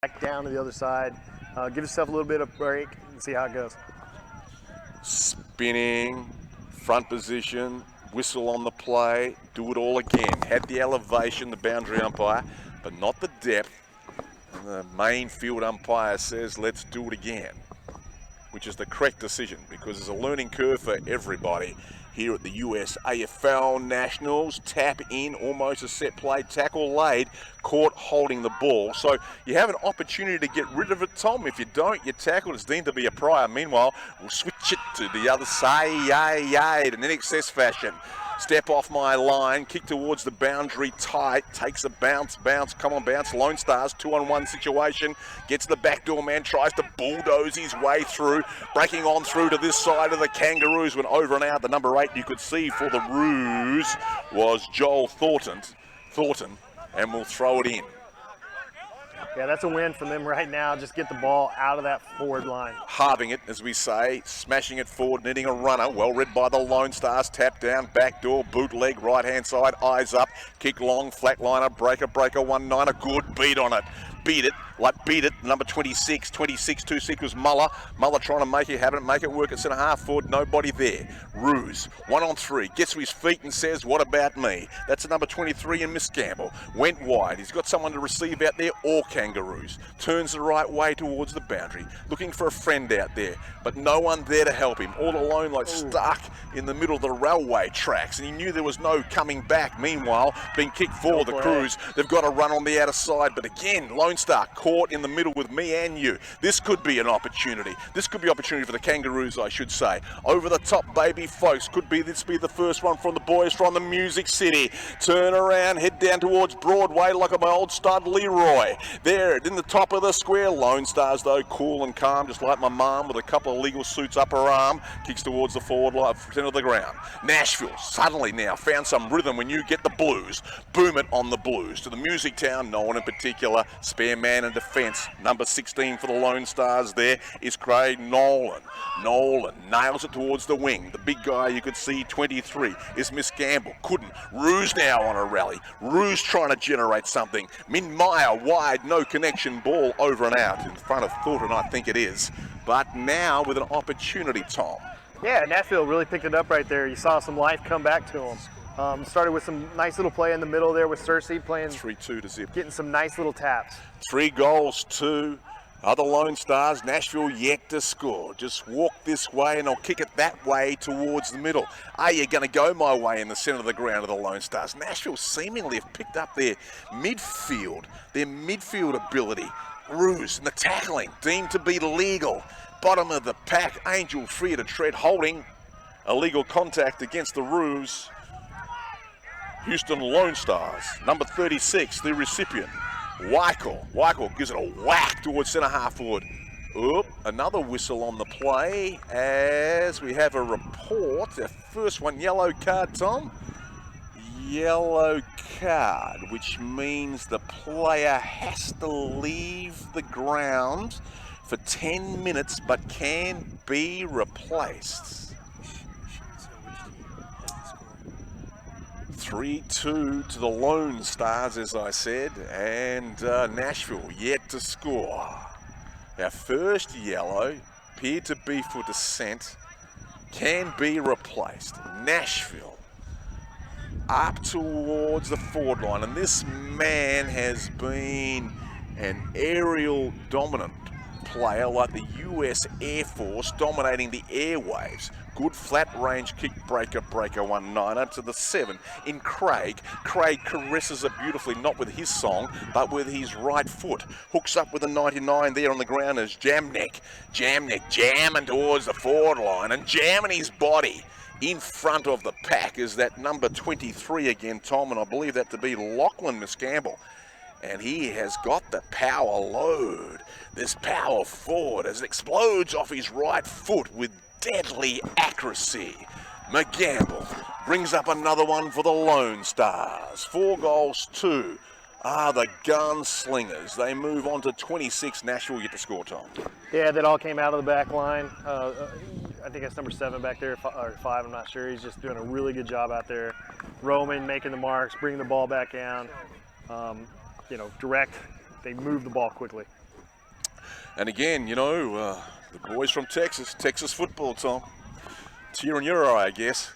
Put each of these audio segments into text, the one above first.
back down to the other side. Give yourself a little bit of break and see how it goes. Spinning, front position, whistle on the play, do it all again. Had the elevation, the boundary umpire, but not the depth. And the main field umpire says, let's do it again, which is the correct decision because there's a learning curve for everybody here at the USAFL Nationals. Tap in, almost a set play, tackle laid, caught holding the ball. So you have an opportunity to get rid of it, Tom. If you don't, your tackle is deemed to be a prior. Meanwhile, we'll switch it to the other side in excess fashion. Step off my line, kick towards the boundary tight, takes a bounce, come on bounce, Lonestars, 2-on-1 situation, gets the backdoor man, tries to bulldoze his way through, breaking on through to this side of the Kangaroos, went over and out. The number 8 you could see for the Roos was Joel Thornton, and we'll throw it in. Yeah, that's a win for them right now. Just get the ball out of that forward line. Halving it, as we say, smashing it forward, needing a runner. Well read by the Lonestars. Tap down, backdoor, bootleg, right-hand side, eyes up, kick long, flatliner, breaker, 1-9. Good beat on it. Beat it. Number 26, 26 was Muller. Muller trying to make it work at centre half forward. Nobody there. Roos, 1-on-3, gets to his feet and says, what about me? That's a number 23 in Miss Gamble. Went wide. He's got someone to receive out there, or Kangaroos. Turns the right way towards the boundary. Looking for a friend out there, but no one there to help him. All alone, like stuck in the middle of the railway tracks. And he knew there was no coming back. Meanwhile, being kicked forward, the Crews, they've got to run on the outer side. But again, Lone Star caught in the middle with me and you. This could be an opportunity. This could be opportunity for the Kangaroos, I should say. Over the top, baby folks. Could be this be the first one from the boys from the Music City. Turn around, head down towards Broadway like my old stud Leroy. There, in the top of the square. Lone Stars, though, cool and calm, just like my mum, with a couple of legal suits up her arm. Kicks towards the forward line, centre of the ground. Nashville, suddenly now, found some rhythm when you get the blues. Boom it on the blues. To the Music Town, no one in particular. Spare man in defence. Number 16 for the Lone Stars there is Craig Nolan. Nolan nails it towards the wing. The big guy you could see, 23, is Miss Gamble. Couldn't. Roos now on a rally. Roos trying to generate something. Min Meyer wide, no connection, ball over and out in front of Thornton, I think it is. But now with an opportunity, Tom. Yeah, Nashville really picked it up right there. You saw some life come back to them. Started with some nice little play in the middle there with Cersei playing 3-2 to zip. Getting some nice little taps. 3 goals to other Lone Stars. Nashville yet to score. Just walk this way and I'll kick it that way towards the middle. Are you going to go my way in the centre of the ground of the Lone Stars? Nashville seemingly have picked up their midfield ability. Roos and the tackling deemed to be legal. Bottom of the pack, Angel free to tread, holding illegal contact against the Roos. Houston Lone Stars, number 36, the recipient. Weichel gives it a whack towards centre half forward. Oop, another whistle on the play as we have a report. Our first one, yellow card, Tom. Yellow card, which means the player has to leave the ground for 10 minutes but can be replaced. 3-2 to the Lone Stars, as I said, and Nashville yet to score. Our first yellow appeared to be for dissent, can be replaced. Nashville up towards the forward line, and this man has been an aerial dominant player like the US Air Force, dominating the airwaves. Good flat range kick, breaker 1-9 to the 7 in Craig. Craig caresses it beautifully, not with his song, but with his right foot. Hooks up with a 99 there on the ground as Jamnik jamming towards the forward line and jamming his body. In front of the pack is that number 23 again, Tom, and I believe that to be Lachlan Miss Gamble. And he has got the power load. This power forward as it explodes off his right foot with deadly accuracy. McGamble brings up another one for the Lone Stars. 4 goals, 2 are the Gunslingers. They move on to 26. Nashville get the score, Tom. Yeah, that all came out of the back line. I think that's number 7 back there, or 5, I'm not sure. He's just doing a really good job out there. Roaming, making the marks, bringing the ball back down. Direct. They move the ball quickly. And again, you know, the boys from Texas football, Tom. Tear in your eye, I guess.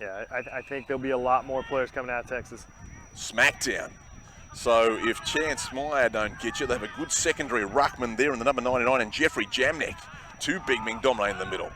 Yeah, I think there'll be a lot more players coming out of Texas. Smackdown. So if Chance Meyer don't get you, they have a good secondary ruckman there in the number 99 and Jeffrey Jamnik. Two big men dominating the middle.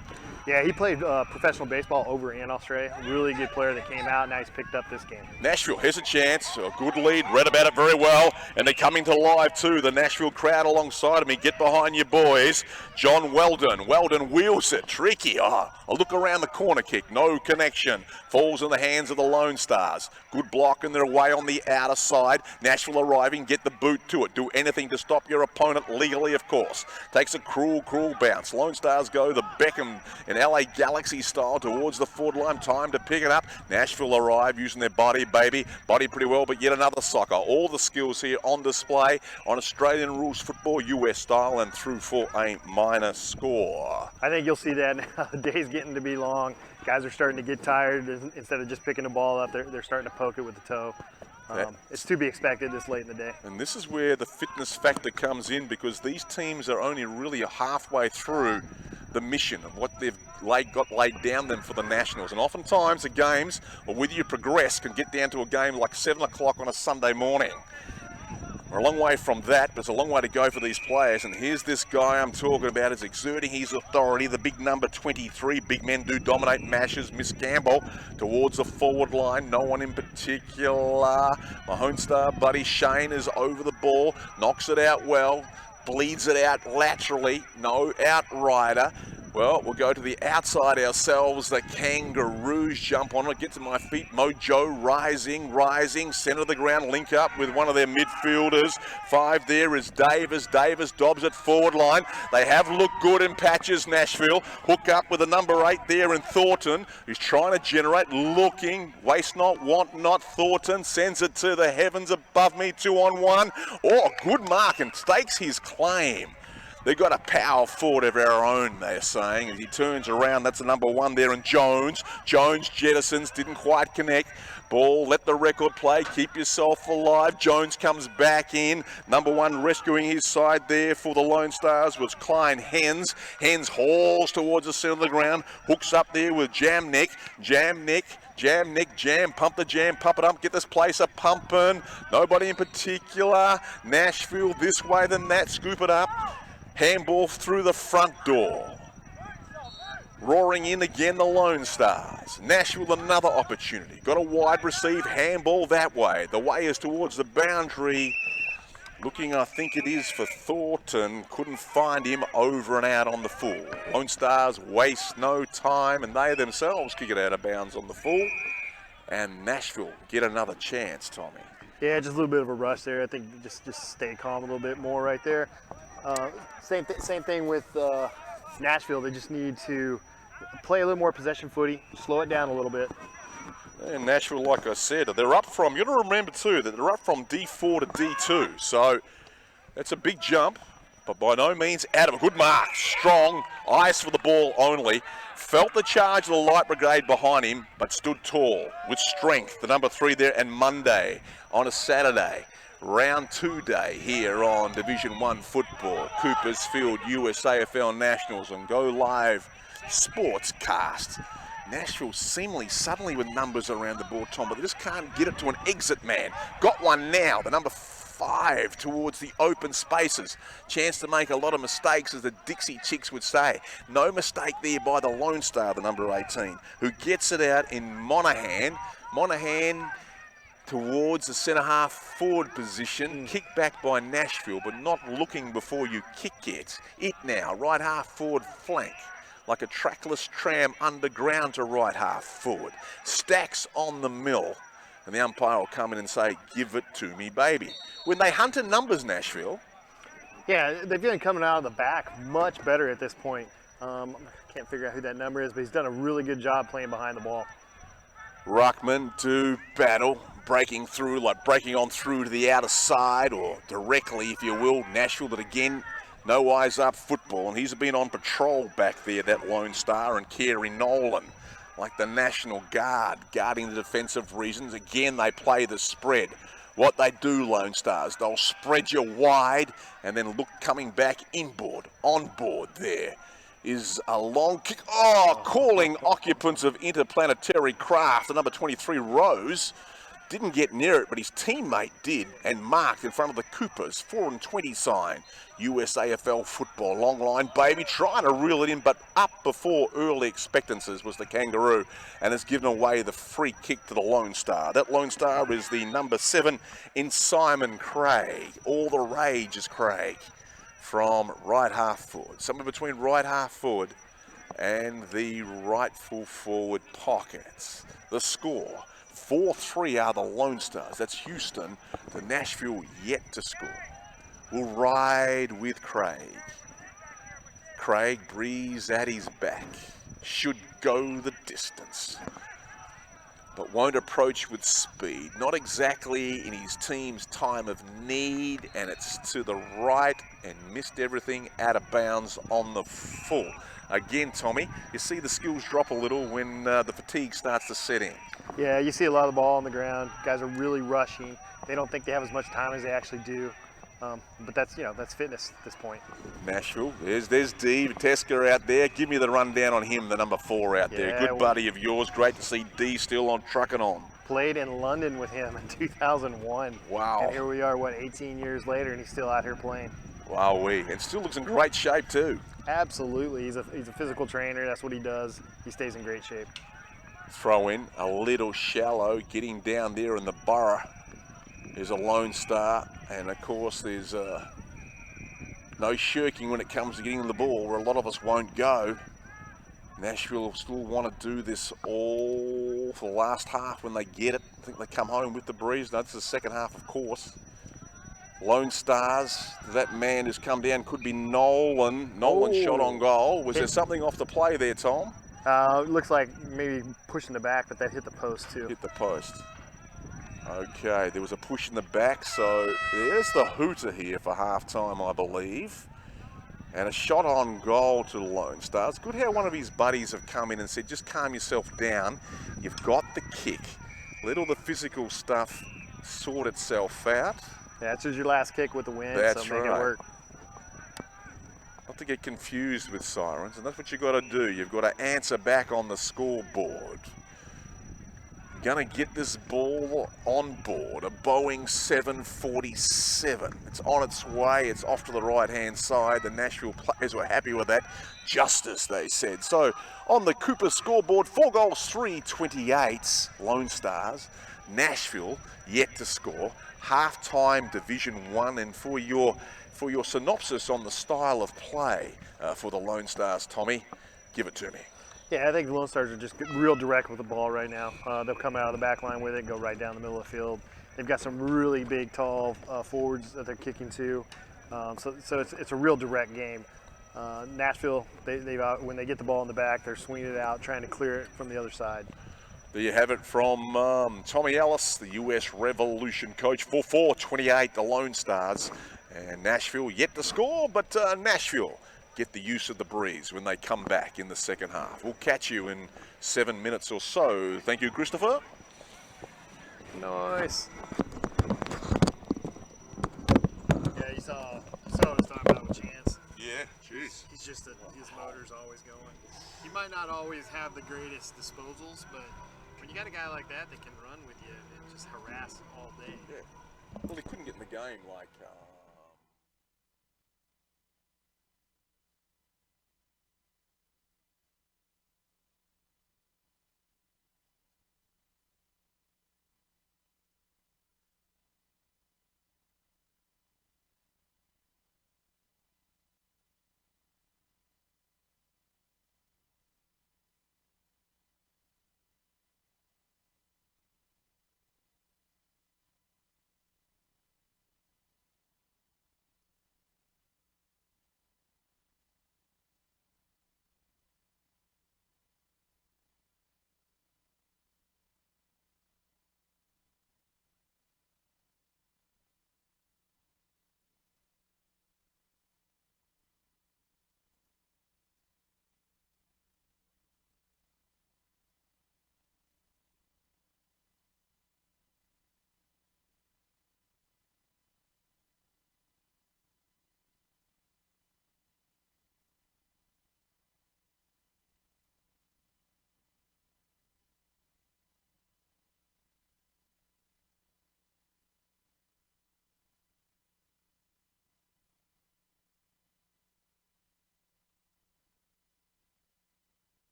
Yeah, he played professional baseball over in Australia. Really good player that came out. Now he's picked up this game. Nashville has a chance. A good lead. Read about it very well. And they're coming to live too. The Nashville crowd alongside of me. Get behind your boys. John Weldon. Weldon wheels it. Tricky. A look around the corner kick. No connection. Falls in the hands of the Lone Stars. Good block in their way on the outer side. Nashville arriving. Get the boot to it. Do anything to stop your opponent legally, of course. Takes a cruel bounce. Lone Stars go the Beckham in LA Galaxy style towards the forward line. Time to pick it up. Nashville arrive using their body pretty well, but yet another soccer. All the skills here on display on Australian rules football, US style, and through for a minor score. I think you'll see that now. The day's getting to be long. Guys are starting to get tired. Instead of just picking the ball up, they're starting to poke it with the toe. It's to be expected this late in the day. And this is where the fitness factor comes in, because these teams are only really halfway through the mission of what they've got laid down them for the Nationals. And oftentimes the games, or whether you progress, can get down to a game like 7 o'clock on a Sunday morning. We're a long way from that, but it's a long way to go for these players. And here's this guy I'm talking about is exerting his authority. The big number 23. Big men do dominate mashes. Miss Campbell towards the forward line. No one in particular. My home star buddy Shane is over the ball. Knocks it out well. Bleeds it out laterally. No outrider. Well, we'll go to the outside ourselves. The Kangaroos jump on it. Get to my feet. Mojo rising. Center of the ground. Link up with one of their midfielders. 5 there is Davis. Davis dobs it forward line. They have looked good in patches, Nashville. Hook up with the number 8 there in Thornton, who's trying to generate. Looking. Waste not, want not. Thornton sends it to the heavens above me. 2-on-1. Oh, good mark and stakes his claim. They've got a power forward of our own, they're saying. As he turns around, that's the number 1 there, and Jones. Jones jettisons, didn't quite connect. Ball, let the record play, keep yourself alive. Jones comes back in. Number 1 rescuing his side there for the Lone Stars was Klein Hens. Hens hauls towards the center of the ground. Hooks up there with Jamnik. Pump the jam, pump it up, get this place a pumping. Nobody in particular. Nashville this way than that, scoop it up. Handball through the front door. Roaring in again the Lone Stars. Nashville another opportunity. Got a wide receive, handball that way. The way is towards the boundary. Looking, I think it is for Thornton. Couldn't find him, over and out on the full. Lone Stars waste no time, and they themselves kick it out of bounds on the full. And Nashville get another chance, Tommy. Yeah, just a little bit of a rush there. I think just stay calm a little bit more right there. Same thing with Nashville. They just need to play a little more possession footy, slow it down a little bit. And Nashville, like I said, they're up from, you got to remember too, that they're up from D4 to D2. So that's a big jump, but by no means out of a good mark. Strong, eyes for the ball only. Felt the charge of the Light Brigade behind him, but stood tall with strength. The number 3 there, and Monday on a Saturday. Round 2 day here on Division 1 football. Coopersfield USAFL Nationals on Go Live Sportscast. Nashville seemingly suddenly with numbers around the board, Tom, but they just can't get it to an exit man. Got one now, the number 5 towards the open spaces. Chance to make a lot of mistakes, as the Dixie Chicks would say. No mistake there by the Lone Star, the number 18, who gets it out in Monahan. Monahan towards the centre-half forward position. Kicked back by Nashville, but not looking before you kick it. It now, right half forward flank. Like a trackless tram underground to right half forward. Stacks on the mill. And the umpire will come in and say, give it to me, baby. When they hunt in numbers, Nashville. Yeah, they've been coming out of the back much better at this point. Can't figure out who that number is, but he's done a really good job playing behind the ball. Ruckman to battle, breaking on through to the outer side, or directly, if you will. Nashville, but again, no eyes up football, and he's been on patrol back there, that Lone Star, and Kerry Nolan, like the National Guard, guarding the defensive reasons. Again, they play the spread. What they do, Lone Stars, they'll spread you wide and then look coming back inboard, on board there. Is a long kick. Oh, calling occupants of interplanetary craft, the number 23 Rose. Didn't get near it, but his teammate did and marked in front of the Coopers. 4-20 sign. USAFL football. Long line, baby. Trying to reel it in, but up before early expectancies was the Kangaroo and has given away the free kick to the Lone Star. That Lone Star is the number 7 in Simon Craig. All the rage is Craig from right half forward. Somewhere between right half forward and the rightful forward pockets. The score. 4-3 are the Lone Stars. That's Houston. The Nashville yet to score. Will ride with Craig. Craig breathes at his back. Should go the distance. But won't approach with speed. Not exactly in his team's time of need. And it's to the right and missed everything out of bounds on the full. Again, Tommy, you see the skills drop a little when the fatigue starts to set in. Yeah, you see a lot of the ball on the ground. Guys are really rushing. They don't think they have as much time as they actually do. But that's fitness at this point. Nashville, there's D. Tesker out there. Give me the rundown on him, the number 4 out there. Good buddy of yours. Great to see D still on trucking on. Played in London with him in 2001. Wow. And here we are, 18 years later, and he's still out here playing. Wowee. And still looks in great shape too. Absolutely. He's a physical trainer. That's what he does. He stays in great shape. Throw in a little shallow, getting down there in the borough is a Lone Star, and of course there's no shirking when it comes to getting the ball, where a lot of us won't go. Nashville still want to do this all for the last half when they get it. I think they come home with the breeze. No, it's the second half, of course. Lone Stars, that man who's come down could be Nolan. Nolan shot on goal. Was there something off the play there, Tom? It looks like maybe pushing the back, but that hit the post too. Hit the post. Okay, there was a push in the back, so there's the hooter here for halftime, I believe. And a shot on goal to Lone Stars. Good how one of his buddies have come in and said, just calm yourself down. You've got the kick. Let all the physical stuff sort itself out. Yeah, this is your last kick with the win, That's so make it work. Not to get confused with sirens, and that's what you've got to do. You've got to answer back on the scoreboard. Gonna get this ball on board, a Boeing 747. It's on its way, it's off to the right-hand side. The Nashville players were happy with that. Justice, they said. So, on the Cooper scoreboard, 4 goals, 3-28, Lone Stars. Nashville, yet to score. Half-time Division 1, and for your synopsis on the style of play for the Lone Stars, Tommy, give it to me. Yeah, I think the Lone Stars are just real direct with the ball right now. They'll come out of the back line with it, go right down the middle of the field. They've got some really big, tall forwards that they're kicking to. So it's a real direct game. Nashville, when they get the ball in the back, they're swinging it out, trying to clear it from the other side. There you have it from Tommy Ellis, the US Revolution coach. 4-4-28, the Lone Stars. And Nashville yet to score, but Nashville get the use of the breeze when they come back in the second half. We'll catch you in 7 minutes or so. Thank you, Christopher. Nice. Yeah, you saw what I was talking about with Chance. Yeah, jeez. He's just his motor's always going. He might not always have the greatest disposals, but when you got a guy like that can run with you and just harass all day. Yeah. Well, he couldn't get in the game like...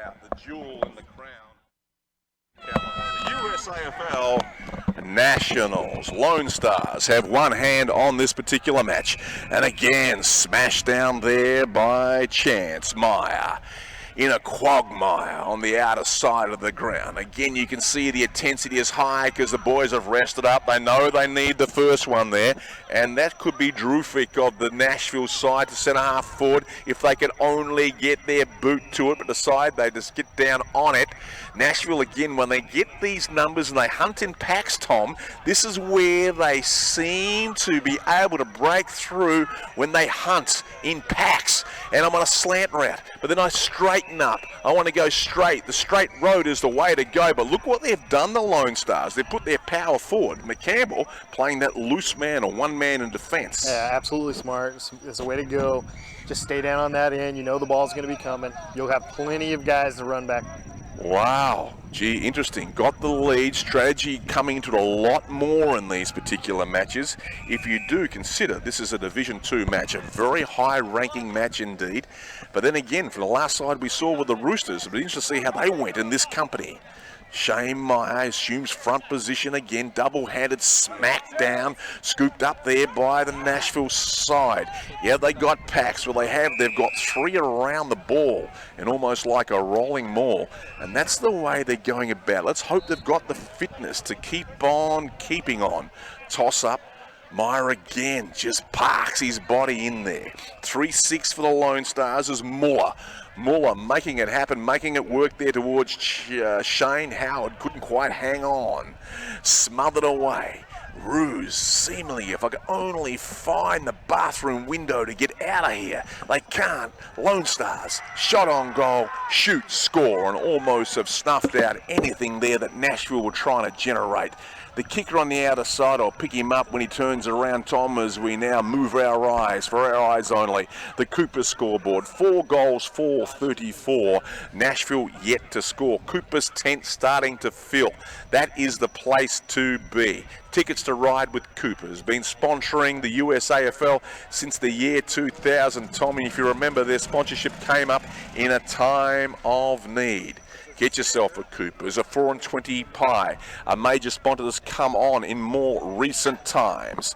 about the jewel in the crown. The USAFL Nationals. Lone Stars have one hand on this particular match. And again, smashed down there by Chance Meyer. In a quagmire on the outer side of the ground. Again, you can see the intensity is high because the boys have rested up. They know they need the first one there, and that could be Drufik of the Nashville side to centre half forward if they can only get their boot to it, but decide they just get down on it. Nashville, again, when they get these numbers and they hunt in packs, Tom, this is where they seem to be able to break through when they hunt in packs. And I'm on a slant route, but then I straighten up. I want to go straight. The straight road is the way to go, but look what they've done, the Lone Stars. They've put their power forward. McCampbell playing that loose man or one man in defence. Yeah, absolutely smart. It's a way to go. Just stay down on that end. You know the ball's going to be coming. You'll have plenty of guys to run back. Wow. Gee, interesting. Got the lead. Strategy coming into it a lot more in these particular matches. If you do consider this is a Division 2 match, a very high-ranking match indeed. But then again, from the last side we saw with the Roosters, it'll be interesting to see how they went in this company. Shane Meyer assumes front position again, double-handed smack down, scooped up there by the Nashville side. Yeah, they got packs. Well, they've got three around the ball and almost like a rolling maul. And that's the way they're going about. Let's hope they've got the fitness to keep on keeping on. Toss up. Meyer again just parks his body in there. 3-6 for the Lone Stars as Muller making it happen, making it work there towards Shane. Howard couldn't quite hang on. Smothered away. Ruse, seemingly, if I could only find the bathroom window to get out of here. They can't. Lone Stars, shot on goal, shoot, score, and almost have snuffed out anything there that Nashville were trying to generate. The kicker on the outer side, I'll pick him up when he turns around, Tom, as we now move our eyes, for our eyes only. The Cooper scoreboard, 4 goals, 4-34. Nashville yet to score. Cooper's tent starting to fill. That is the place to be. Tickets to Ride with Cooper's been sponsoring the USAFL since the year 2000, Tommy. If you remember, their sponsorship came up in a time of need. Get yourself a Cooper's, a 4-20 pie. A major sponsor that's come on in more recent times.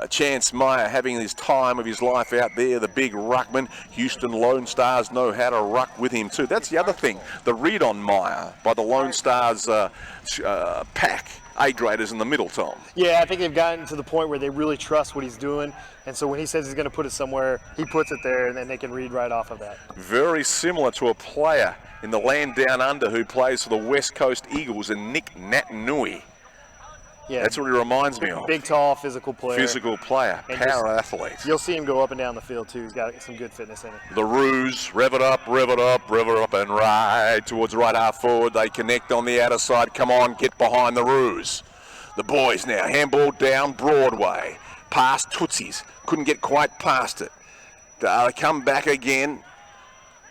Chance Meyer having his time of his life out there, the big ruckman. Houston Lone Stars know how to ruck with him too. That's the other thing. The read on Meyer by the Lone Stars pack. A-graders in the middle, Tom. Yeah, I think they've gotten to the point where they really trust what he's doing. And so when he says he's going to put it somewhere, he puts it there, and then they can read right off of that. Very similar to a player in the land down under who plays for the West Coast Eagles, and Nick Natanui. Yeah, that's what he reminds me of. Big, tall, physical player. Physical player, power athlete. You'll see him go up and down the field too. He's got some good fitness in it. The Roos, rev it up, and ride towards right half forward. They connect on the outer side. Come on, get behind the Roos. The boys now, handball down Broadway. Past Tootsies, couldn't get quite past it. They come back again.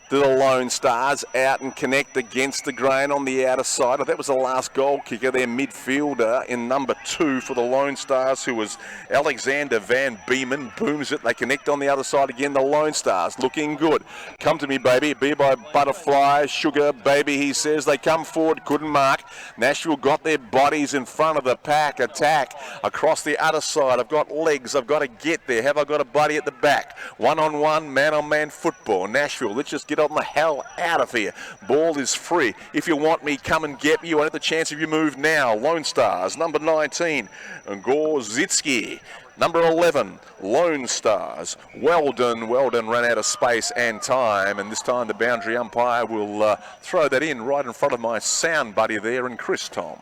The Lone Stars out and connect against the grain on the outer side. That was the last goal kicker, their midfielder in number 2 for the Lone Stars, who was Alexander Van Beeman. Booms it. They connect on the other side again. The Lone Stars looking good. Come to me, baby. Be by butterfly. Sugar, baby, he says. They come forward. Couldn't mark. Nashville got their bodies in front of the pack. Attack across the other side. I've got legs. I've got to get there. Have I got a buddy at the back? One-on-one, man-on-man football. Nashville, let's just get on the hell out of here. Ball is free. If you want me, come and get me. You won't have the chance if you move now. Lone Stars, number 19, Gorzitsky. Number 11, Lone Stars. Weldon ran out of space and time, and this time the boundary umpire will throw that in right in front of my sound buddy there and Chris, Tom.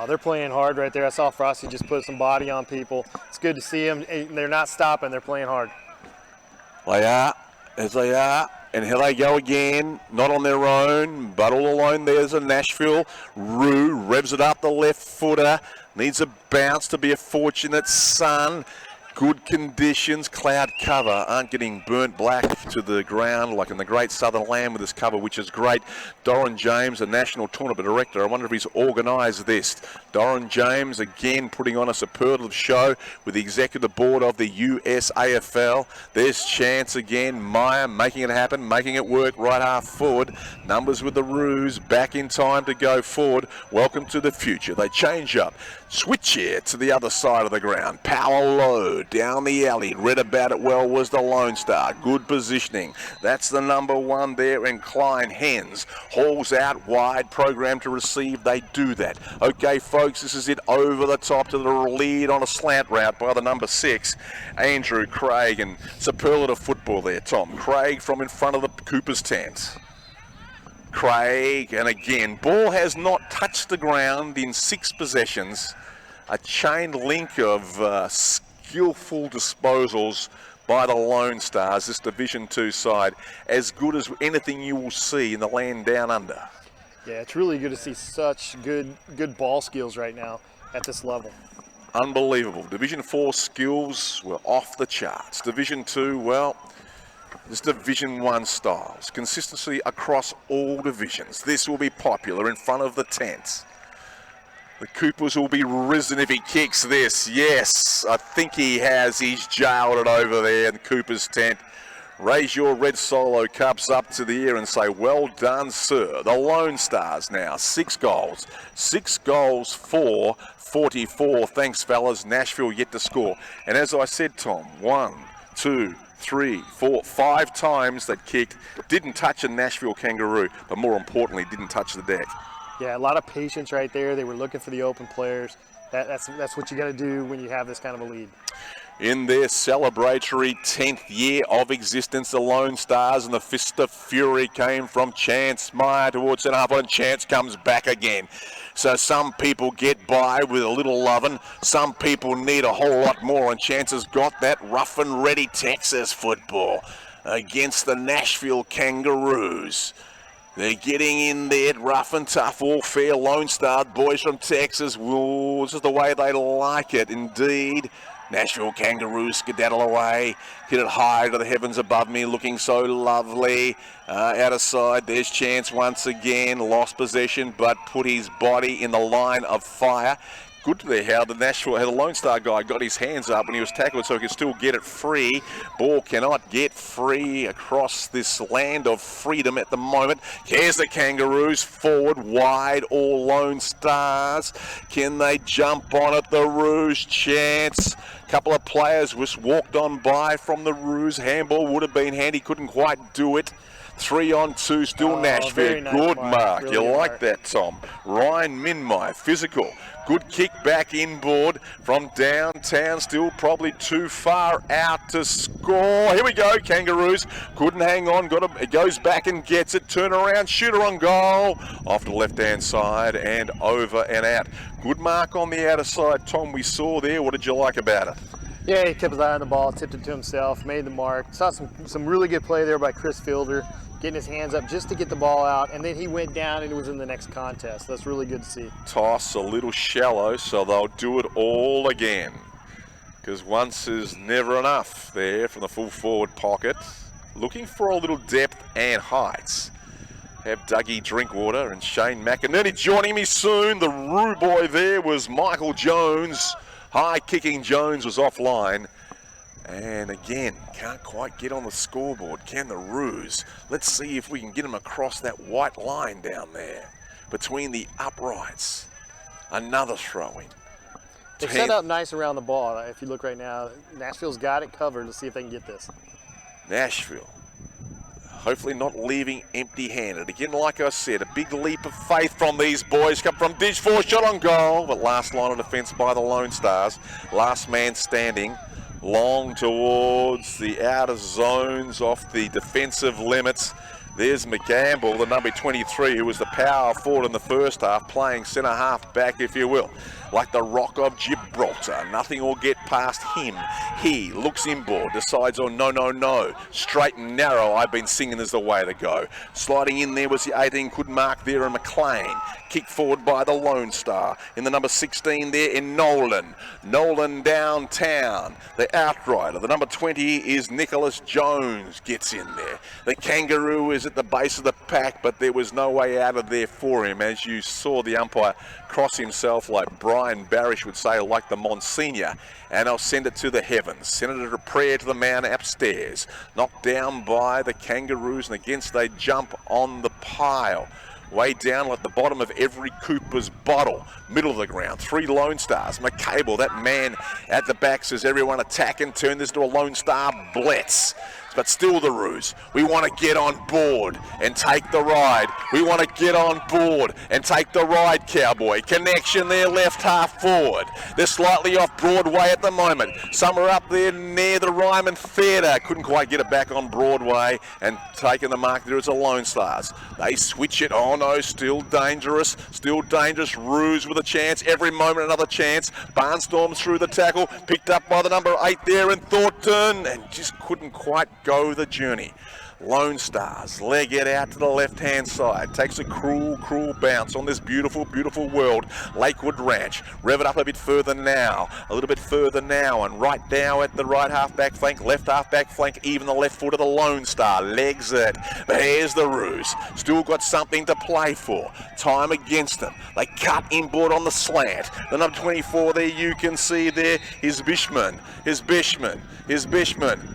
They're playing hard right there. I saw Frosty just put some body on people. It's good to see them. They're not stopping. They're playing hard. They are, as they are. And here they go again, not on their own, but all alone. There's a Nashville. Rue revs it up the left footer. Needs a bounce to be a fortunate son. Good conditions, cloud cover, aren't getting burnt black to the ground like in the Great Southern Land with this cover, which is great. Doran James, the National Tournament Director, I wonder if he's organised this. Doran James, again, putting on a superlative show with the Executive Board of the USAFL. There's Chance again, Meyer making it happen, making it work, right half forward. Numbers with the Roos, back in time to go forward. Welcome to the future. They change up. Switch here to the other side of the ground. Power low, down the alley. Read about it well was the Lone Star. Good positioning. That's the number one there, and Klein Hens. Hauls out wide, programmed to receive. They do that. Okay, folks, this is it over the top to the lead on a slant route by the number 6, Andrew Craig. And superlative football there, Tom. Craig from in front of the Cooper's tent. Craig, and again, ball has not touched the ground in 6 possessions. A chain link of skillful disposals by the Lone Stars, this Division 2 side, as good as anything you will see in the land down under. Yeah, it's really good to see such good ball skills right now at this level. Unbelievable. Division 4 skills were off the charts. Division 2, well, this Division 1 styles. Consistency across all divisions. This will be popular in front of the tents. The Coopers will be risen if he kicks this. Yes, I think he has. He's jailed it over there in the Cooper's tent. Raise your red solo cups up to the air and say, well done, sir. The Lone Stars now, 6 goals. 6 goals for 44. Thanks, fellas. Nashville yet to score. And as I said, Tom, 1, 2, 3, 4, 5 times that kicked. Didn't touch a Nashville Kangaroo, but more importantly, didn't touch the deck. Yeah, a lot of patience right there. They were looking for the open players. That's what you got to do when you have this kind of a lead. In their celebratory 10th year of existence, the Lone Stars and the Fist of Fury came from Chance Meyer towards centre half, and Chance comes back again. So some people get by with a little loving, some people need a whole lot more, and Chance has got that rough and ready Texas football against the Nashville Kangaroos. They're getting in there, rough and tough, all fair Lone Star boys from Texas. Ooh, this is the way they like it, indeed. Nashville Kangaroos skedaddle away, hit it high to the heavens above me, looking so lovely. Out of side, there's Chance once again, lost possession, but put his body in the line of fire. Good there how the Lone Star guy got his hands up when he was tackled, so he could still get it free. Ball cannot get free across this land of freedom at the moment. Here's the Kangaroos, forward, wide, all Lone Stars. Can they jump on it? The Roos, Chance. Couple of players just walked on by from the Roos. Handball would have been handy, couldn't quite do it. 3 on 2, still Nashville. Nice good mark. Really You like mark. that, Tom. Ryan Minmai, physical. Good kick back inboard from downtown. Still probably too far out to score. Here we go, Kangaroos. Couldn't hang on. It goes back and gets it. Turn around, shooter on goal. Off to the left-hand side and over and out. Good mark on the outer side, Tom, we saw there. What did you like about it? Yeah, he kept his eye on the ball, tipped it to himself, made the mark. Saw some really good play there by Chris Fielder, getting his hands up just to get the ball out, and then he went down and it was in the next contest. That's really good to see. Toss a little shallow, so they'll do it all again. Because once is never enough there from the full forward pocket. Looking for a little depth and heights. Have Dougie Drinkwater and Shane McInerney joining me soon. The Roo boy there was Michael Jones. High kicking Jones was offline. And again, can't quite get on the scoreboard, can the Roos? Let's see if we can get them across that white line down there between the uprights. Another throw-in. They set up nice around the ball. If you look right now, Nashville's got it covered. Let's see if they can get this. Nashville, hopefully not leaving empty-handed. Again, like I said, a big leap of faith from these boys. Come from Dish 4, shot on goal, but last line of defence by the Lone Stars. Last man standing. Long towards the outer zones off the defensive limits. There's McGamble, the number 23, who was the power forward in the first half, playing centre half back, if you will. Like the Rock of Gibraltar, nothing will get past him. He looks inboard, decides, oh, no. Straight and narrow, I've been singing, is the way to go. Sliding in there was the 18, could mark there, and McLean. Kicked forward by the Lone Star. In the number 16 there in Nolan. Nolan downtown. The outrider, the number 20 is Nicholas Jones, gets in there. The Kangaroo is at the base of the pack, but there was no way out of there for him, as you saw the umpire cross himself, like Brian Barish would say, like the Monsignor, and I'll send it to the heavens. Send it a prayer to the man upstairs. Knocked down by the Kangaroos, and against they jump on the pile. Way down like the bottom of every Cooper's bottle. Middle of the ground. 3 Lone Stars. McCable, that man at the back, says everyone attack and turn this to a Lone Star blitz. But still the Roos. We want to get on board and take the ride. We want to get on board and take the ride, Cowboy. Connection there, left half forward. They're slightly off Broadway at the moment. Some are up there near the Ryman Theatre. Couldn't quite get it back on Broadway, and taking the mark there is a Lone Stars. They switch it. Oh no, still dangerous. Still dangerous. Roos with a chance. Every moment another chance. Barnstorm through the tackle. Picked up by the number 8 there in Thornton, and just couldn't quite go the journey. Lone Stars leg it out to the left-hand side. Takes a cruel bounce on this beautiful world. Lakewood Ranch. Rev it up a bit further now. A little bit further now. And right now at the right half-back flank, left half-back flank, even the left foot of the Lone Star. Legs it. But here's the Roos. Still got something to play for. Time against them. They cut inboard on the slant. The number 24 there you can see there is Bishman.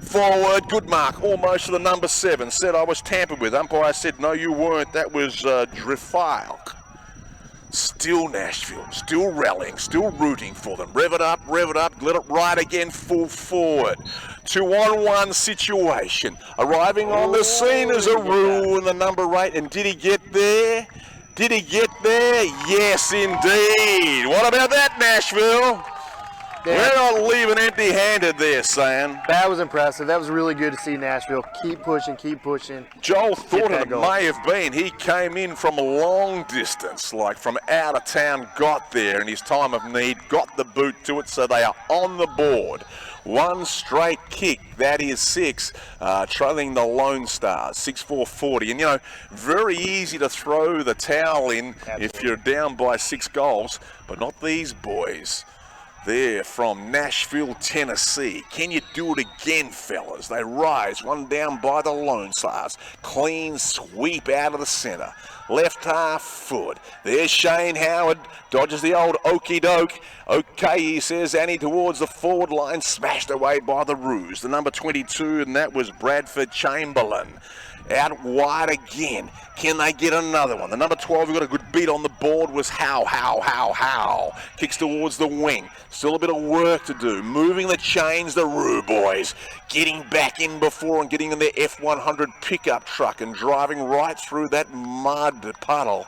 Forward. Good mark. Almost to the number 7. Said I was tampered with. Umpire said, no, you weren't. That was Drifile. Still Nashville, still rallying, still rooting for them. Rev it up, let it ride again, full forward. 2-on-1 situation. Arriving on the scene is a Roo in the number 8. And did he get there? Yes, indeed. What about that, Nashville? We're not leaving empty-handed there, Sam. That was impressive. That was really good to see Nashville. Keep pushing. Joel thought it may have been. He came in from a long distance, like from out of town, got there in his time of need, got the boot to it, so they are on the board. One straight kick, that is 6, trailing the Lone Stars, 6-4-40. And, you know, very easy to throw the towel in if you're down by 6 goals, but not these boys. They're from Nashville, Tennessee. Can you do it again, fellas? They rise, one down by the Lone Stars. Clean sweep out of the centre. Left half foot. There's Shane Howard. Dodges the old okey doke. Okay, he says, Annie towards the forward line. Smashed away by the Roos. The number 22, and that was Bradford Chamberlain. Out wide again. Can they get another one? The number 12 who got a good beat on the board was How. Kicks towards the wing. Still a bit of work to do. Moving the chains, the Roo boys. Getting back in before and getting in their F100 pickup truck and driving right through that mud puddle.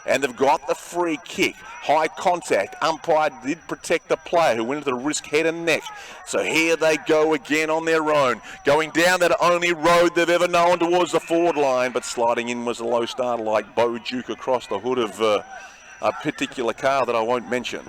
And they've got the free kick. High contact. Umpire did protect the player who went into the risk head and neck. So here they go again on their own. Going down that only road they've ever known towards the forward line. But sliding in was a low starter like Bo Duke across the hood of a particular car that I won't mention.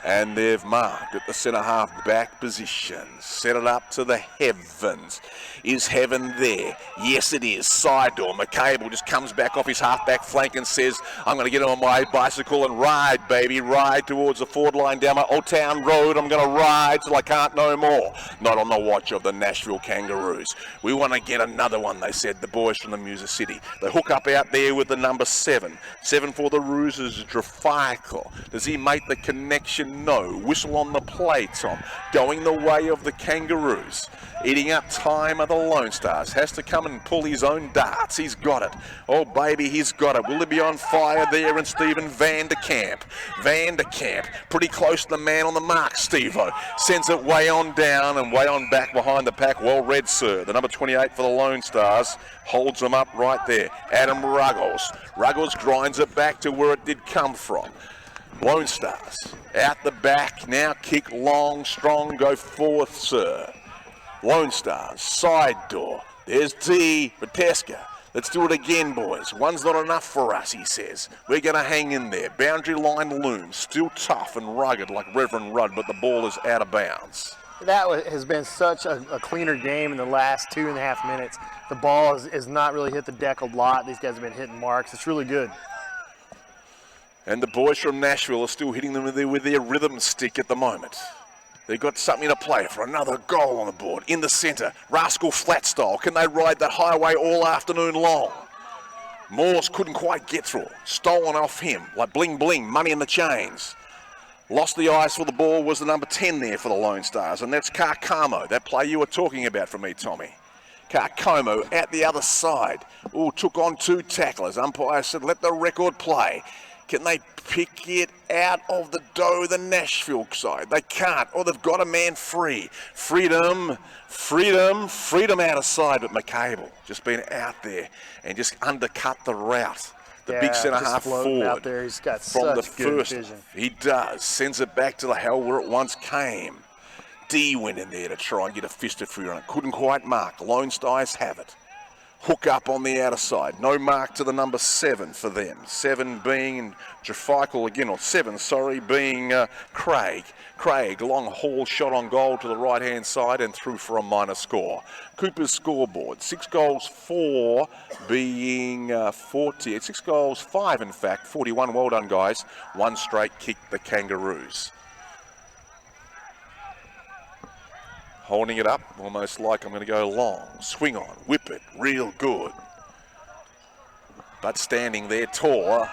And they've marked at the centre half back position. Set it up to the heavens. Is heaven there? Yes, it is. Side door. McCable just comes back off his half-back flank and says, I'm going to get on my bicycle and ride, baby. Ride towards the forward line down my Old Town Road. I'm going to ride till I can't no more. Not on the watch of the Nashville Kangaroos. We want to get another one, they said, the boys from the Music City. They hook up out there with the number 7. 7 for the Roos is Drifile. Does he make the connection? No. Whistle on the play, Tom. Going the way of the Kangaroos. Eating up time of the Lone Stars. Has to come and pull his own darts. He's got it. Oh, baby, he's got it. Will he be on fire there? And Stephen Van der Kamp. Pretty close to the man on the mark, Steve-O. Sends it way on down and way on back behind the pack. Well read, sir. The number 28 for the Lone Stars holds them up right there. Adam Ruggles. Ruggles grinds it back to where it did come from. Lone Stars out the back. Now kick long, strong, go forth, sir. Lone Stars, side door. There's T. Bateska. Let's do it again, boys. One's not enough for us, he says. We're going to hang in there. Boundary line looms, still tough and rugged like Reverend Rudd, but the ball is out of bounds. Has been such a cleaner game in the last 2.5 minutes. The ball has not really hit the deck a lot. These guys have been hitting marks. It's really good. And the boys from Nashville are still hitting them with their rhythm stick at the moment. They've got something to play for. Another goal on the board. In the centre, Rascal flat style. Can they ride that highway all afternoon long? Morse couldn't quite get through. Stolen off him like bling bling, money in the chains. Lost the eyes for the ball was the number 10 there for the Lone Stars, and that's Carcamo, that play you were talking about from me, Tommy. Carcamo at the other side. Ooh, took on 2 tacklers. Umpire said, let the record play. Can they pick it out of the dough, the Nashville side? They can't, or they've got a man free. Freedom, freedom, freedom out of side, but McCable just been out there and just undercut the route. The big centre half forward out there. He's got from the such good first. vision. He does. Sends it back to the hell where it once came. D went in there to try and get a fisted free run. Couldn't quite mark. Lone Stars have it. Hook up on the outer side. No mark to the number 7 for them. 7 being Jaffikel again, or 7, sorry, being Craig. Craig, long haul shot on goal to the right-hand side and through for a minor score. Cooper's scoreboard, 6 goals, 4 being 40. 6 goals, 5 in fact, 41. Well done, guys. 1 straight kick, the Kangaroos. Holding it up, almost like I'm going to go long. Swing on, whip it, real good. But standing there tall,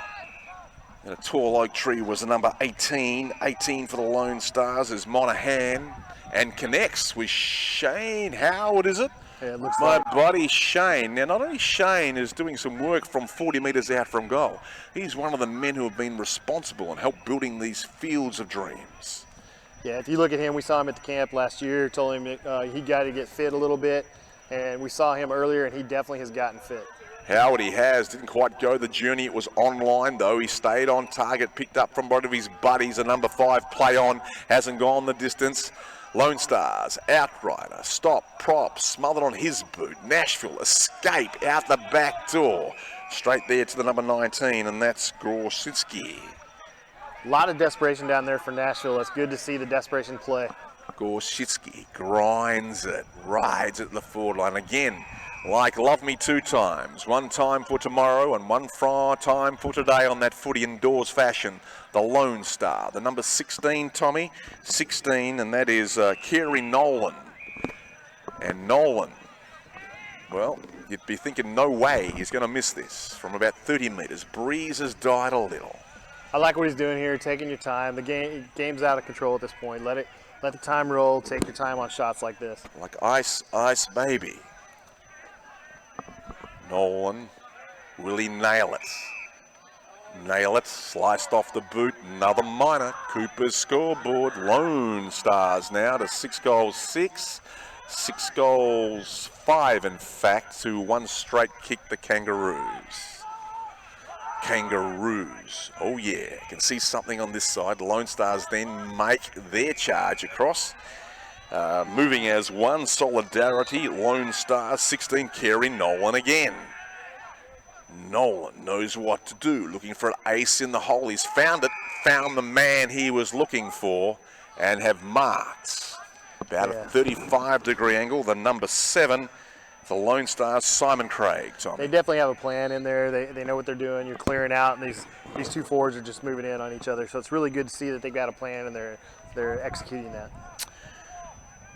and a tall oak tree was the number 18. 18 for the Lone Stars is Monahan, and connects with Shane Howard, is it? Yeah, it looks My like buddy Shane. Now, not only Shane is doing some work from 40 metres out from goal, he's one of the men who have been responsible and helped building these fields of dreams. Yeah, if you look at him, we saw him at the camp last year, told him he got to get fit a little bit, and we saw him earlier, and he definitely has gotten fit. Howard he has, didn't quite go the journey, it was online though, he stayed on target, picked up from one of his buddies, a number 5 play on, hasn't gone the distance. Lone Stars, outrider, stop, prop, smothered on his boot, Nashville, escape out the back door, straight there to the number 19, and that's Gorsitsky. A lot of desperation down there for Nashville. It's good to see the desperation play. Gorsitsky grinds it, rides at the forward line again. Like Love Me 2 times. 1 time for tomorrow and 1 time for today on that footy indoors fashion. The Lone Star, the number 16, Tommy. 16, and that is Kerry Nolan. And Nolan, well, you'd be thinking no way he's going to miss this. From about 30 metres, breeze has died a little. I like what he's doing here, taking your time. The game's out of control at this point. Let the time roll. Take your time on shots like this. Like ice, ice, baby. Nolan, will he nail it? Nail it, sliced off the boot, another minor. Cooper's scoreboard, Lone Stars now to 6 goals, 6. 6 goals, 5 in fact, to 1 straight kick, the Kangaroos. Kangaroos, oh yeah, can see something on this side. The Lone Stars then make their charge across. Moving as 1, solidarity, Lone Stars, 16, Kerry Nolan again. Nolan knows what to do, looking for an ace in the hole. He's found it, found the man he was looking for, and have marked. About a 35-degree angle, the number 7, the Lone Stars, Simon Craig, Tom. They definitely have a plan in there. They know what they're doing. You're clearing out, and these 2 forwards are just moving in on each other. So it's really good to see that they've got a plan and they're executing that.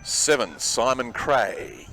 7, Simon Craig.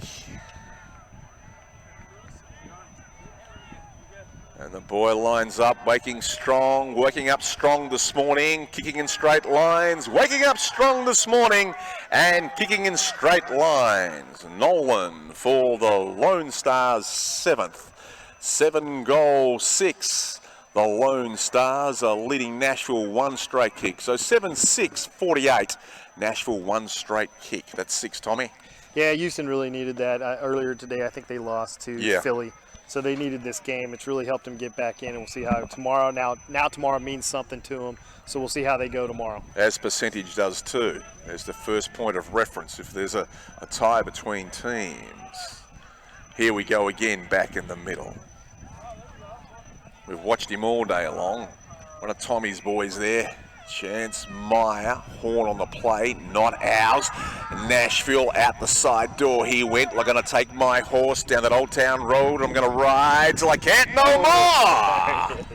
And the boy lines up, waking strong, working up strong this morning, kicking in straight lines, waking up strong this morning and kicking in straight lines. Nolan for the Lone Stars, 7th. 7 goals, 6. The Lone Stars are leading Nashville 1 straight kick. So 7-6, 48. Nashville 1 straight kick. That's 6, Tommy. Yeah, Houston really needed that. Earlier today, I think they lost to Philly. So they needed this game. It's really helped them get back in, and we'll see how tomorrow. Now tomorrow means something to them. So we'll see how they go tomorrow. As percentage does too. There's the first point of reference if there's a tie between teams. Here we go again, back in the middle. We've watched him all day long. One of Tommy's boys there. Chance Meyer, horn on the play, not ours. Nashville out the side door he went. I'm going to take my horse down that Old Town Road. I'm going to ride till I can't no more.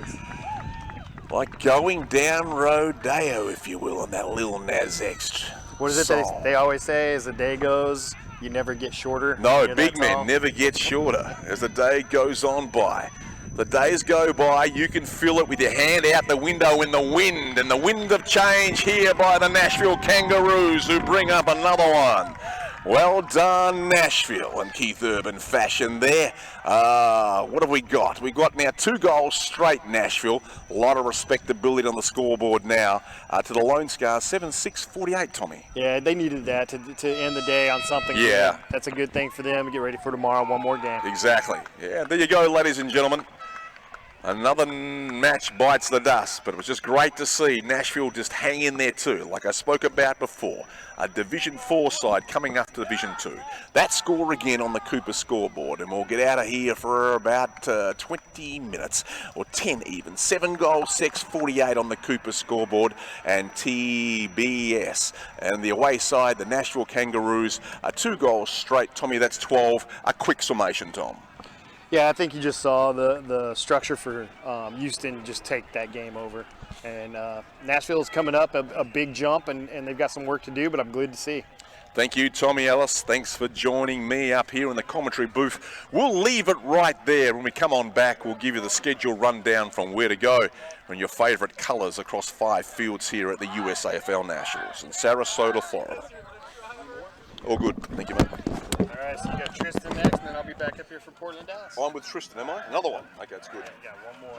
Like going down Rodeo, if you will, on that Lil Nas X What is it song. they always say, as the day goes, you never get shorter? No, Hear big that men song? never get shorter as the day goes on by. The days go by, you can feel it with your hand out the window in the wind, and the wind of change here by the Nashville Kangaroos, who bring up another one. Well done, Nashville, and Keith Urban fashion there. What have we got? We've got now 2 goals straight, Nashville. A lot of respectability on the scoreboard now to the Lone Stars, 7-6-48, Tommy. Yeah, they needed that to end the day on something Yeah. good. That's a good thing for them. Get ready for tomorrow, one more game. Exactly. Yeah, there you go, ladies and gentlemen. Another match bites the dust, but it was just great to see Nashville just hang in there too, like I spoke about before. A Division 4 side coming up to Division 2. That score again on the Cooper scoreboard, and we'll get out of here for about 20 minutes, or 10 even. 7 goals, 6-48 on the Cooper scoreboard, and TBS. And the away side, the Nashville Kangaroos, 2 goals straight. Tommy, that's 12. A quick summation, Tom. Yeah, I think you just saw the structure for Houston just take that game over. And Nashville's coming up a big jump, and they've got some work to do, but I'm glad to see. Thank you, Tommy Ellis. Thanks for joining me up here in the commentary booth. We'll leave it right there. When we come on back, we'll give you the schedule rundown from where to go and your favourite colours across 5 fields here at the USAFL Nationals in Sarasota, Florida. All good. Thank you, mate. All right, so you got Tristan next, and then I'll be back up here for Portland, Dallas. I'm with Tristan, am I? Another one. Okay, that's good. Yeah, one more.